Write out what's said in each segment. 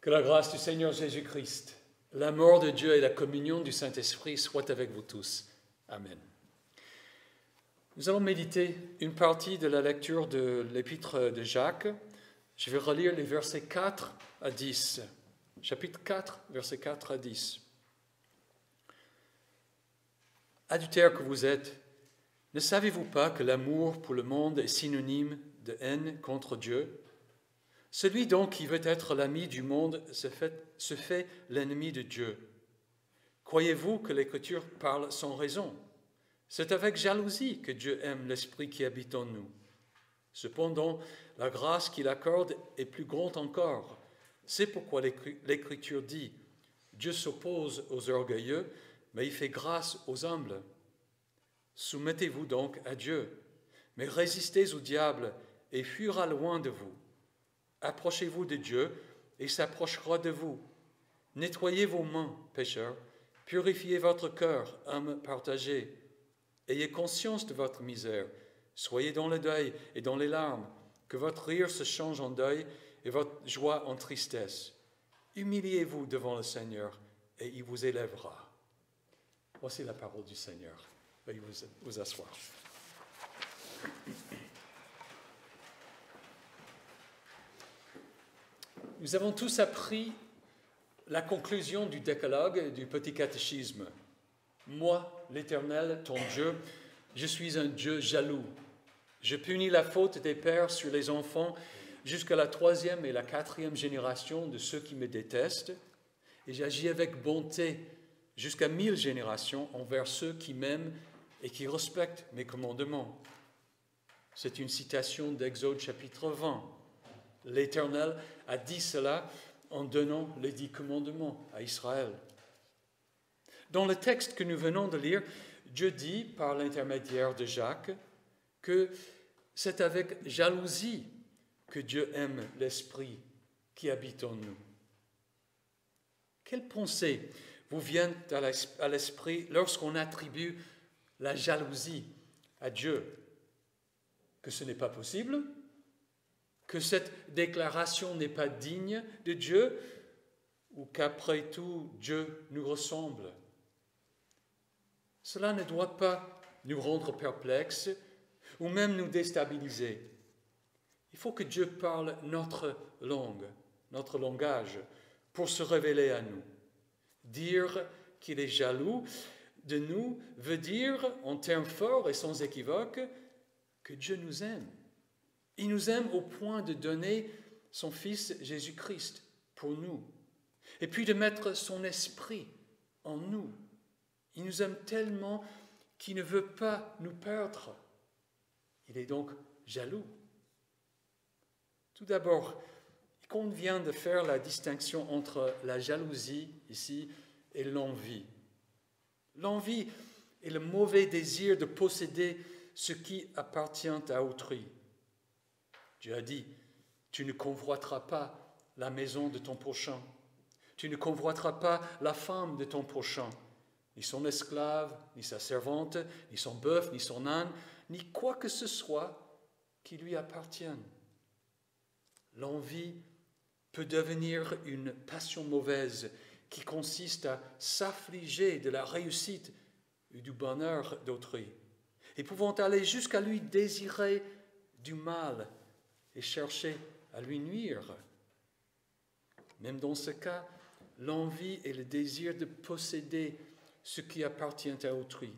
Que la grâce du Seigneur Jésus-Christ, l'amour de Dieu et la communion du Saint-Esprit soient avec vous tous. Amen. Nous allons méditer une partie de la lecture de l'épître de Jacques. Je vais relire les versets 4 à 10. Chapitre 4, versets 4 à 10. Adultères que vous êtes, ne savez-vous pas que l'amour pour le monde est synonyme de haine contre Dieu ? Celui donc qui veut être l'ami du monde se fait l'ennemi de Dieu. Croyez-vous que l'Écriture parle sans raison ? C'est avec jalousie que Dieu aime l'Esprit qui habite en nous. Cependant, la grâce qu'il accorde est plus grande encore. C'est pourquoi l'Écriture dit « Dieu s'oppose aux orgueilleux, mais il fait grâce aux humbles. » Soumettez-vous donc à Dieu, mais résistez au diable et fuira loin de vous. Approchez-vous de Dieu et il s'approchera de vous. Nettoyez vos mains, pécheurs, purifiez votre cœur, âme partagée. Ayez conscience de votre misère, soyez dans le deuil et dans les larmes, que votre rire se change en deuil et votre joie en tristesse. Humiliez-vous devant le Seigneur et il vous élèvera. Voici la parole du Seigneur. Veuillez vous asseoir. Nous avons tous appris la conclusion du décalogue et du petit catéchisme. Moi, l'Éternel, ton Dieu, je suis un Dieu jaloux. Je punis la faute des pères sur les enfants jusqu'à la 3e et la 4e génération de ceux qui me détestent, et j'agis avec bonté jusqu'à 1000 générations envers ceux qui m'aiment et qui respectent mes commandements. C'est une citation d'Exode chapitre 20. L'Éternel a dit cela en donnant les 10 commandements à Israël. Dans le texte que nous venons de lire, Dieu dit, par l'intermédiaire de Jacques, que c'est avec jalousie que Dieu aime l'Esprit qui habite en nous. Quelles pensées vous viennent à l'esprit lorsqu'on attribue la jalousie à Dieu? Que ce n'est pas possible? Que cette déclaration n'est pas digne de Dieu? Ou qu'après tout, Dieu nous ressemble? Cela ne doit pas nous rendre perplexes ou même nous déstabiliser. Il faut que Dieu parle notre langue, notre langage, pour se révéler à nous. Dire qu'il est jaloux de nous veut dire, en termes forts et sans équivoque, que Dieu nous aime. Il nous aime au point de donner son Fils Jésus-Christ pour nous, et puis de mettre son esprit en nous. Il nous aime tellement qu'il ne veut pas nous perdre. Il est donc jaloux. Tout d'abord, il convient de faire la distinction entre la jalousie ici et l'envie. L'envie est le mauvais désir de posséder ce qui appartient à autrui. Dieu a dit, tu ne convoiteras pas la maison de ton prochain. Tu ne convoiteras pas la femme de ton prochain, ni son esclave, ni sa servante, ni son bœuf, ni son âne, ni quoi que ce soit qui lui appartienne. L'envie peut devenir une passion mauvaise qui consiste à s'affliger de la réussite et du bonheur d'autrui, et pouvant aller jusqu'à lui désirer du mal et chercher à lui nuire. Même dans ce cas, l'envie est le désir de posséder ce qui appartient à autrui,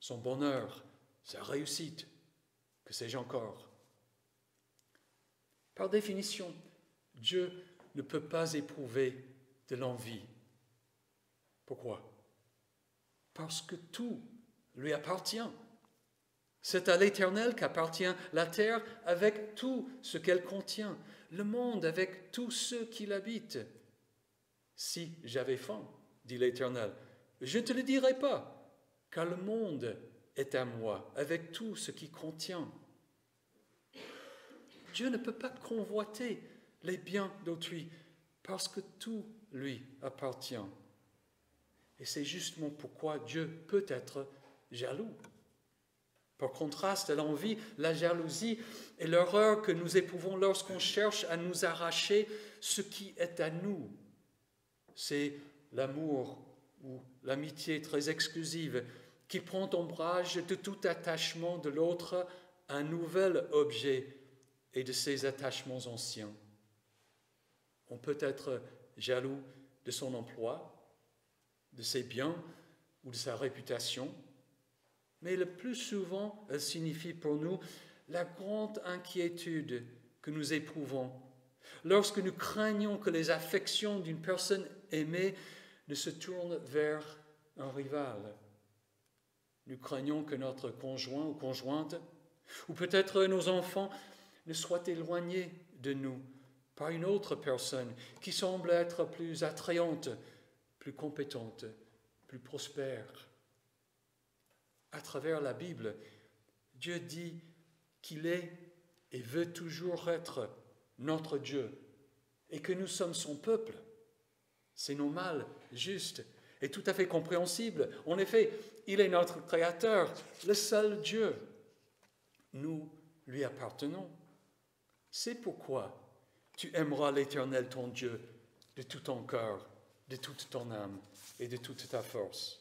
son bonheur, sa réussite, que sais-je encore. Par définition, Dieu ne peut pas éprouver de l'envie. Pourquoi? Parce que tout lui appartient. C'est à l'Éternel qu'appartient la terre avec tout ce qu'elle contient, le monde avec tous ceux qui l'habitent. Si j'avais faim, dit l'Éternel, je ne te le dirai pas, car le monde est à moi, avec tout ce qui contient. Dieu ne peut pas convoiter les biens d'autrui, parce que tout lui appartient. Et c'est justement pourquoi Dieu peut être jaloux. Par contraste, l'envie, la jalousie et l'horreur que nous éprouvons lorsqu'on cherche à nous arracher ce qui est à nous. C'est l'amour ou l'amitié très exclusive qui prend ombrage de tout attachement de l'autre à un nouvel objet et de ses attachements anciens. On peut être jaloux de son emploi, de ses biens ou de sa réputation, mais le plus souvent, elle signifie pour nous la grande inquiétude que nous éprouvons lorsque nous craignons que les affections d'une personne aimée ne se tournent vers un rival. Nous craignons que notre conjoint ou conjointe, ou peut-être nos enfants, ne soient éloignés de nous par une autre personne qui semble être plus attrayante, plus compétente, plus prospère. À travers la Bible, Dieu dit qu'il est et veut toujours être notre Dieu et que nous sommes son peuple. C'est normal, juste et tout à fait compréhensible. En effet, il est notre Créateur, le seul Dieu. Nous lui appartenons. C'est pourquoi tu aimeras l'Éternel ton Dieu de tout ton cœur, de toute ton âme et de toute ta force.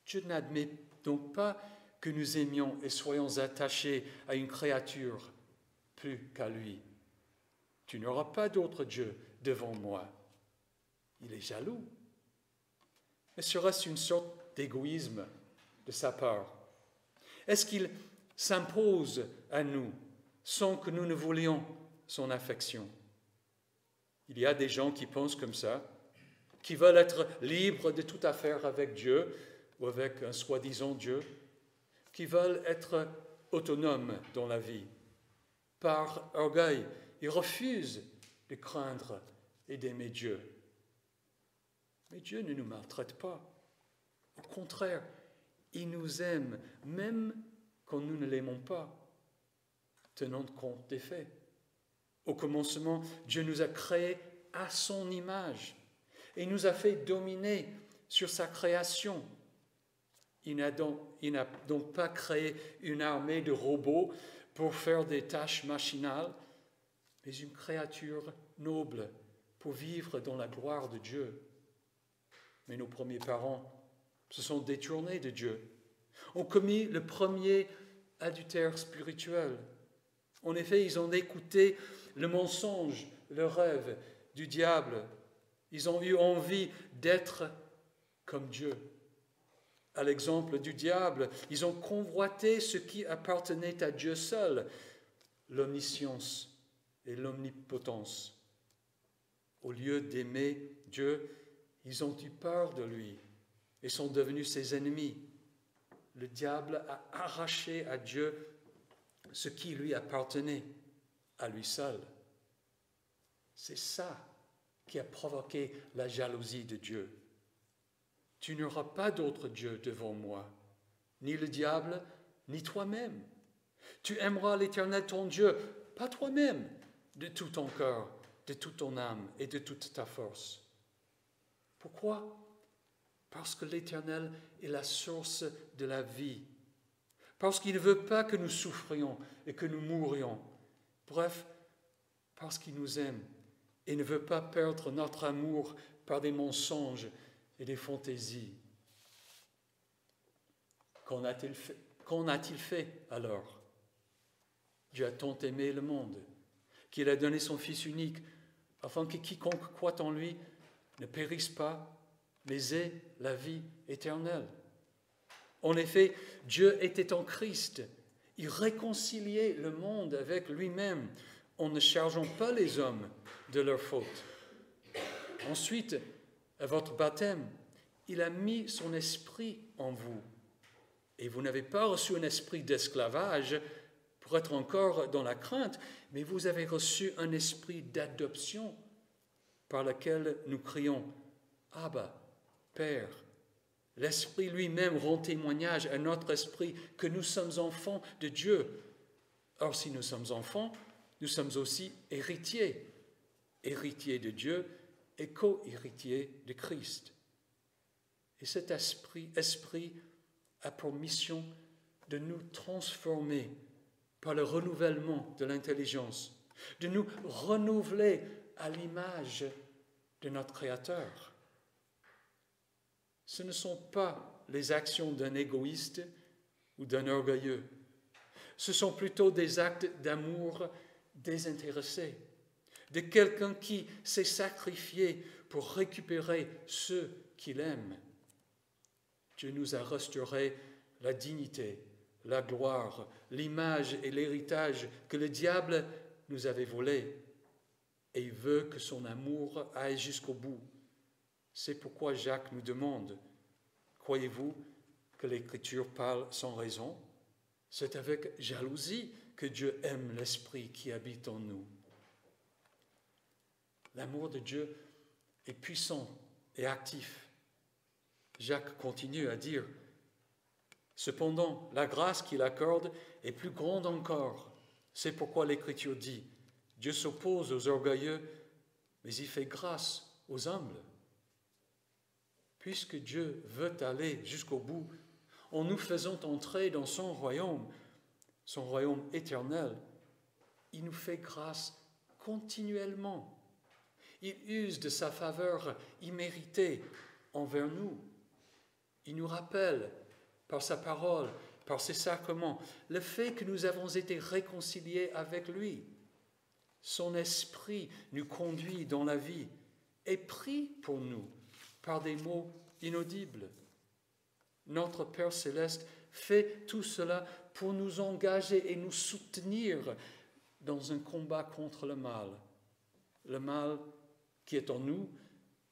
Dieu n'admet donc pas que nous aimions et soyons attachés à une créature plus qu'à lui. Tu n'auras pas d'autre Dieu devant moi. Il est jaloux. Mais serait-ce une sorte d'égoïsme de sa part? Est-ce qu'il s'impose à nous sans que nous ne voulions son affection? Il y a des gens qui pensent comme ça, qui veulent être libres de toute affaire avec Dieu ou avec un soi-disant Dieu, qui veulent être autonomes dans la vie. Par orgueil, ils refusent de craindre et d'aimer Dieu. Mais Dieu ne nous maltraite pas. Au contraire, il nous aime, même quand nous ne l'aimons pas, tenant compte des faits. Au commencement, Dieu nous a créés à son image et nous a fait dominer sur sa création. Il n'a donc pas créé une armée de robots pour faire des tâches machinales, mais une créature noble pour vivre dans la gloire de Dieu. Mais nos premiers parents se sont détournés de Dieu, ont commis le premier adultère spirituel. En effet, ils ont écouté le mensonge, le rêve du diable. Ils ont eu envie d'être comme Dieu. À l'exemple du diable, ils ont convoité ce qui appartenait à Dieu seul, l'omniscience et l'omnipotence. Au lieu d'aimer Dieu, ils ont eu peur de lui et sont devenus ses ennemis. Le diable a arraché à Dieu ce qui lui appartenait, à lui seul. C'est ça qui a provoqué la jalousie de Dieu. Tu n'auras pas d'autre Dieu devant moi, ni le diable, ni toi-même. Tu aimeras l'Éternel ton Dieu, pas toi-même, de tout ton cœur, de toute ton âme et de toute ta force. Pourquoi? Parce que l'Éternel est la source de la vie. Parce qu'il ne veut pas que nous souffrions et que nous mourions. Bref, parce qu'il nous aime et ne veut pas perdre notre amour par des mensonges et des fantaisies. Qu'en a-t-il fait alors? Dieu a tant aimé le monde qu'il a donné son Fils unique afin que quiconque croit en lui ne périsse pas, mais ait la vie éternelle. En effet, Dieu était en Christ. Il réconciliait le monde avec lui-même en ne chargeant pas les hommes de leurs fautes. Ensuite, à votre baptême, il a mis son esprit en vous. Et vous n'avez pas reçu un esprit d'esclavage pour être encore dans la crainte, mais vous avez reçu un esprit d'adoption par lequel nous crions « Abba, Père ». L'Esprit lui-même rend témoignage à notre esprit que nous sommes enfants de Dieu. Or, si nous sommes enfants, nous sommes aussi héritiers, héritiers de Dieu et co-héritiers de Christ. Et cet esprit a pour mission de nous transformer par le renouvellement de l'intelligence, de nous renouveler à l'image de notre Créateur. Ce ne sont pas les actions d'un égoïste ou d'un orgueilleux. Ce sont plutôt des actes d'amour désintéressé, de quelqu'un qui s'est sacrifié pour récupérer ceux qu'il aime. Dieu nous a restauré la dignité, la gloire, l'image et l'héritage que le diable nous avait volés. Et il veut que son amour aille jusqu'au bout. C'est pourquoi Jacques nous demande, croyez-vous que l'Écriture parle sans raison? C'est avec jalousie que Dieu aime l'Esprit qui habite en nous. L'amour de Dieu est puissant et actif. Jacques continue à dire, cependant, la grâce qu'il accorde est plus grande encore. C'est pourquoi l'Écriture dit, Dieu s'oppose aux orgueilleux, mais il fait grâce aux humbles. Puisque Dieu veut aller jusqu'au bout, en nous faisant entrer dans son royaume éternel, il nous fait grâce continuellement. Il use de sa faveur imméritée envers nous. Il nous rappelle, par sa parole, par ses sacrements, le fait que nous avons été réconciliés avec lui. Son esprit nous conduit dans la vie et prie pour nous par des mots inaudibles. Notre Père céleste fait tout cela pour nous engager et nous soutenir dans un combat contre le mal qui est en nous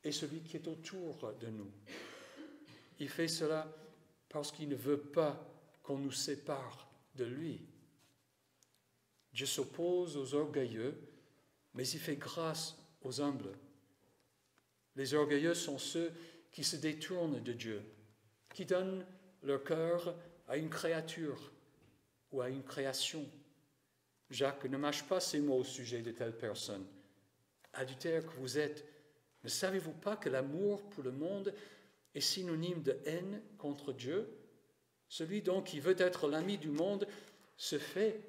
et celui qui est autour de nous. Il fait cela parce qu'il ne veut pas qu'on nous sépare de lui. Dieu s'oppose aux orgueilleux, mais il fait grâce aux humbles. Les orgueilleux sont ceux qui se détournent de Dieu, qui donnent leur cœur à une créature ou à une création. Jacques ne mâche pas ses mots au sujet de telle personne. Adultère que vous êtes, ne savez-vous pas que l'amour pour le monde est synonyme de haine contre Dieu? Celui donc qui veut être l'ami du monde se fait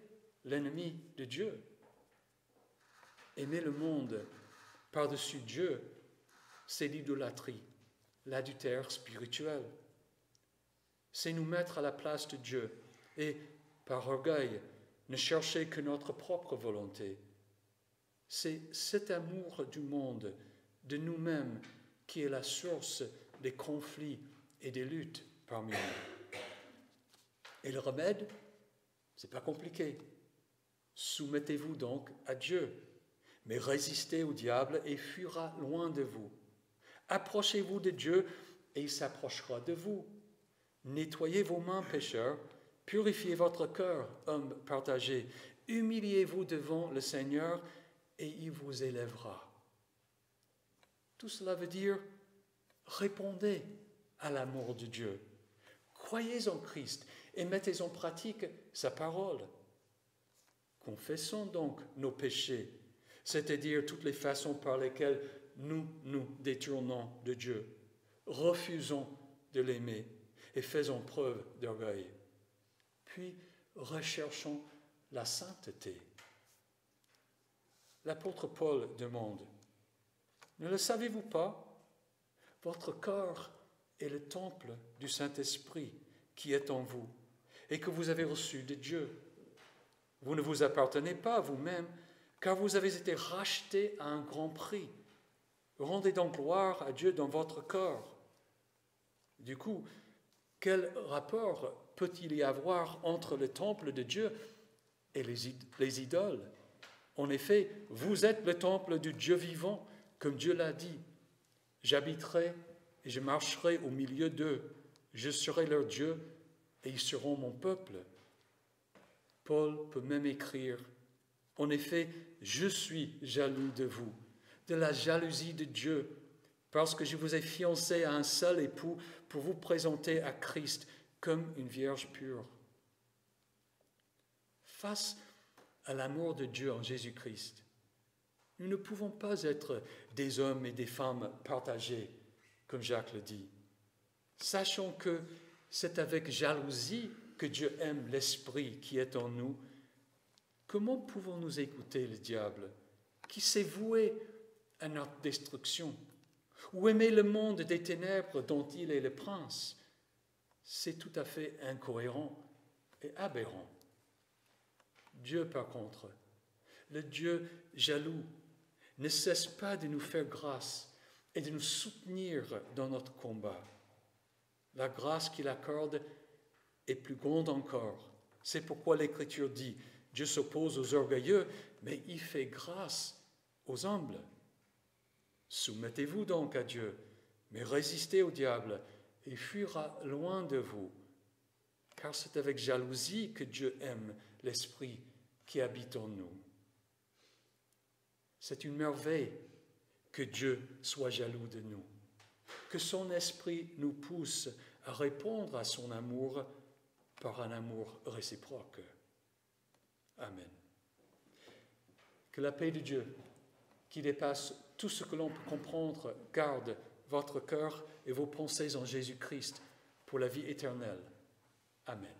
l'ennemi de Dieu. Aimer le monde par-dessus Dieu, c'est l'idolâtrie, l'adultère spirituel. C'est nous mettre à la place de Dieu et, par orgueil, ne chercher que notre propre volonté. C'est cet amour du monde, de nous-mêmes, qui est la source des conflits et des luttes parmi nous. Et le remède, c'est pas compliqué. Soumettez-vous donc à Dieu, mais résistez au diable et il fuira loin de vous. Approchez-vous de Dieu et il s'approchera de vous. Nettoyez vos mains, pécheurs, purifiez votre cœur, hommes partagés. Humiliez-vous devant le Seigneur et il vous élèvera. Tout cela veut dire, répondez à l'amour de Dieu. Croyez en Christ et mettez en pratique sa parole. Confessons donc nos péchés, c'est-à-dire toutes les façons par lesquelles nous nous détournons de Dieu, refusons de l'aimer et faisons preuve d'orgueil. Puis recherchons la sainteté. L'apôtre Paul demande, « Ne le savez-vous pas? Votre corps est le temple du Saint-Esprit qui est en vous et que vous avez reçu de Dieu. Vous ne vous appartenez pas à vous-même, car vous avez été rachetés à un grand prix. Rendez donc gloire à Dieu dans votre corps. » Du coup, quel rapport peut-il y avoir entre le temple de Dieu et les idoles? En effet, vous êtes le temple du Dieu vivant, comme Dieu l'a dit. J'habiterai et je marcherai au milieu d'eux. Je serai leur Dieu et ils seront mon peuple. Paul peut même écrire, en effet, je suis jaloux de vous, de la jalousie de Dieu, parce que je vous ai fiancé à un seul époux pour vous présenter à Christ comme une vierge pure. Face à l'amour de Dieu en Jésus-Christ, nous ne pouvons pas être des hommes et des femmes partagés, comme Jacques le dit. Sachons que c'est avec jalousie que Dieu aime l'Esprit qui est en nous, comment pouvons-nous écouter le diable qui s'est voué à notre destruction, ou aimer le monde des ténèbres dont il est le prince? C'est tout à fait incohérent et aberrant. Dieu, par contre, le Dieu jaloux, ne cesse pas de nous faire grâce et de nous soutenir dans notre combat. La grâce qu'il accorde est plus grande encore. C'est pourquoi l'Écriture dit, Dieu s'oppose aux orgueilleux, mais il fait grâce aux humbles. Soumettez-vous donc à Dieu, mais résistez au diable, et il fuira loin de vous. Car c'est avec jalousie que Dieu aime l'Esprit qui habite en nous. C'est une merveille que Dieu soit jaloux de nous, que son Esprit nous pousse à répondre à son amour par un amour réciproque. Amen. Que la paix de Dieu, qui dépasse tout ce que l'on peut comprendre, garde votre cœur et vos pensées en Jésus-Christ pour la vie éternelle. Amen.